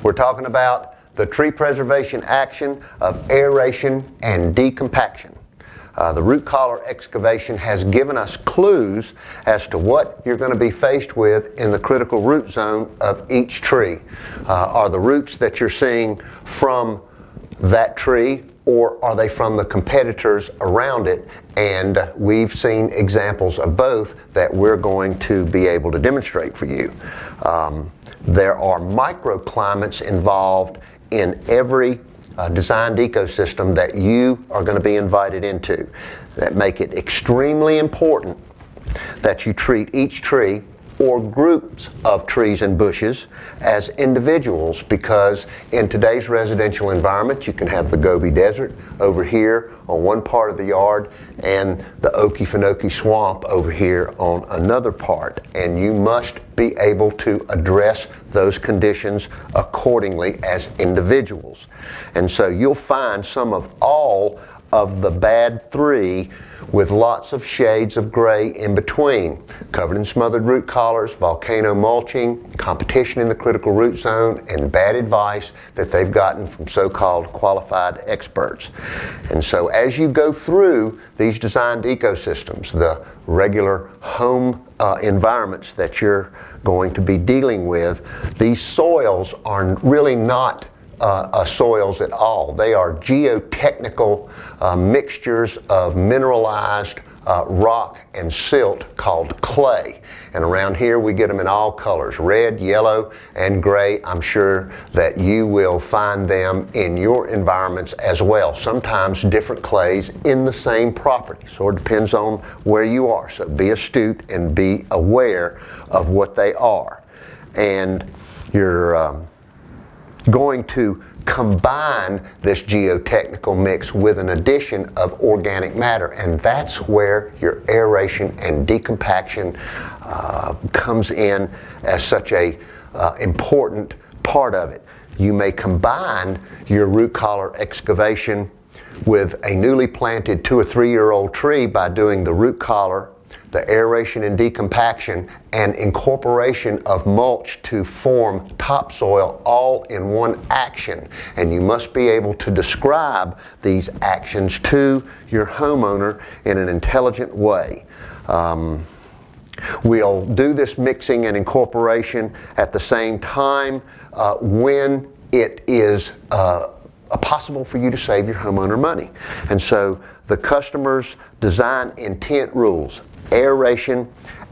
We're talking about the tree preservation action of aeration and decompaction. The root collar excavation has given us clues as to what you're going to be faced with in the critical root zone of each tree. Are the roots that you're seeing from that tree, or are they from the competitors around it? And we've seen examples of both that we're going to be able to demonstrate for you. There are microclimates involved in every designed ecosystem that you are going to be invited into that make it extremely important that you treat each tree or groups of trees and bushes as individuals, because in today's residential environment you can have the Gobi Desert over here on one part of the yard and the Okefenokee Swamp over here on another part, and you must be able to address those conditions accordingly as individuals. And so you'll find some of all of the bad three with lots of shades of gray in between. Covered and smothered root collars, volcano mulching, competition in the critical root zone, and bad advice that they've gotten from so-called qualified experts. And so as you go through these designed ecosystems, the regular home environments that you're going to be dealing with, these soils are really not soils at all. They are geotechnical mixtures of mineralized rock and silt called clay. And around here we get them in all colors, red, yellow, and gray. I'm sure that you will find them in your environments as well. Sometimes different clays in the same property. So it depends on where you are. So be astute and be aware of what they are. And you're going to combine this geotechnical mix with an addition of organic matter, and that's where your aeration and decompaction comes in as such a important part of it. You may combine your root collar excavation with a newly planted 2 or 3 year old tree by doing the root collar, the aeration and decompaction, and incorporation of mulch to form topsoil all in one action. And you must be able to describe these actions to your homeowner in an intelligent way. We'll do this mixing and incorporation at the same time when it is possible for you to save your homeowner money. And so the customer's design intent rules, aeration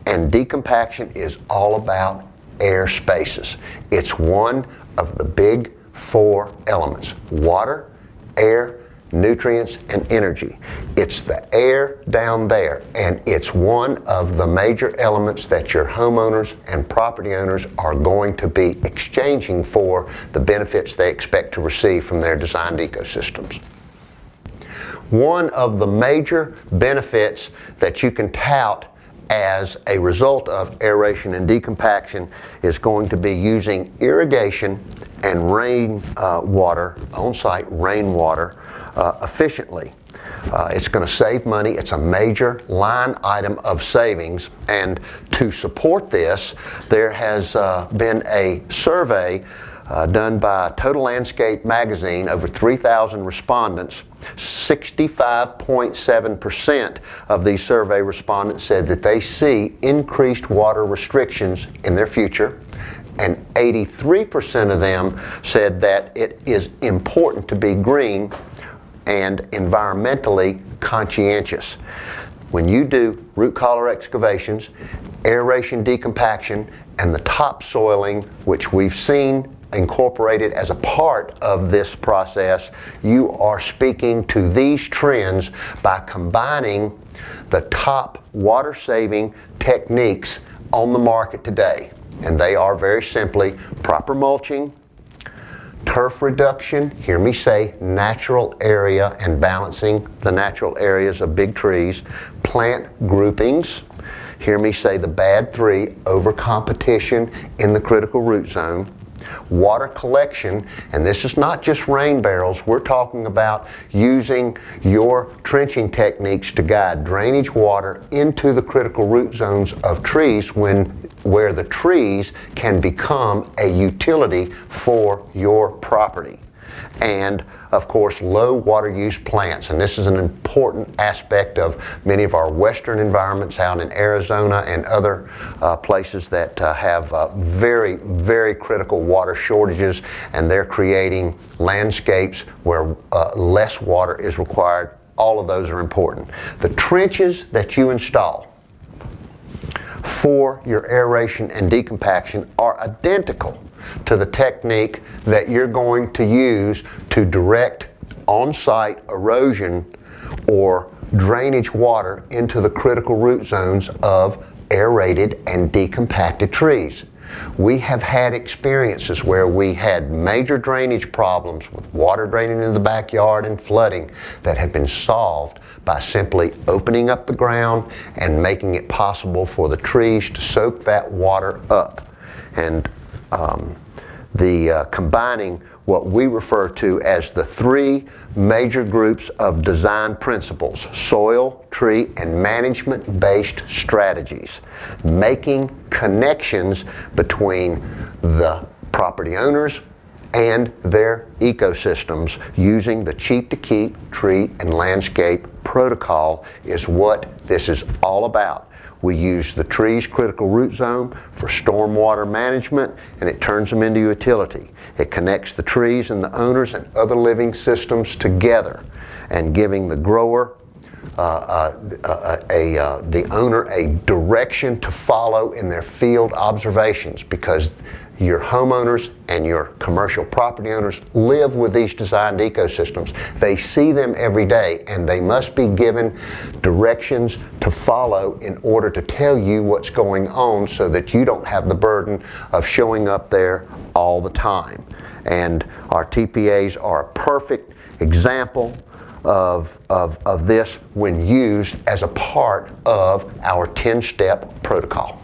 and decompaction, is all about air spaces. It's one of the big 4 elements: water, air, nutrients, and energy. It's the air down there, and it's one of the major elements that your homeowners and property owners are going to be exchanging for the benefits they expect to receive from their designed ecosystems. One of the major benefits that you can tout as a result of aeration and decompaction is going to be using irrigation and rainwater, on-site rainwater, efficiently. It's going to save money. It's a major line item of savings, and to support this, there has been a survey done by Total Landscape magazine, over 3,000 respondents. 65.7% of these survey respondents said that they see increased water restrictions in their future, and 83% of them said that it is important to be green and environmentally conscientious. When you do root collar excavations, aeration decompaction, and the topsoiling, which we've seen incorporated as a part of this process, you are speaking to these trends by combining the top water-saving techniques on the market today. And they are very simply proper mulching, turf reduction, hear me say natural area and balancing the natural areas of big trees, plant groupings, hear me say the bad 3, over competition in the critical root zone, Water collection, and this is not just rain barrels, we're talking about using your trenching techniques to guide drainage water into the critical root zones of trees where the trees can become a utility for your property. And of course, low water use plants, and this is an important aspect of many of our western environments out in Arizona and other places that have very, very critical water shortages, and they're creating landscapes where less water is required. All of those are important. The trenches that you install for your aeration and decompaction are identical to the technique that you're going to use to direct on-site erosion or drainage water into the critical root zones of aerated and decompacted trees. We have had experiences where we had major drainage problems with water draining into the backyard and flooding that have been solved by simply opening up the ground and making it possible for the trees to soak that water up. And combining what we refer to as the three major groups of design principles: soil, tree, and management-based strategies, making connections between the property owners and their ecosystems using the Cheap to Keep tree and landscape protocol is what this is all about. We use the tree's critical root zone for stormwater management, and it turns them into utility. It connects the trees and the owners and other living systems together, and giving the grower, the owner, a direction to follow in their field observations, because your homeowners and your commercial property owners live with these designed ecosystems. They see them every day, and they must be given directions to follow in order to tell you what's going on, so that you don't have the burden of showing up there all the time. And our TPAs are a perfect example of this when used as a part of our 10-step protocol.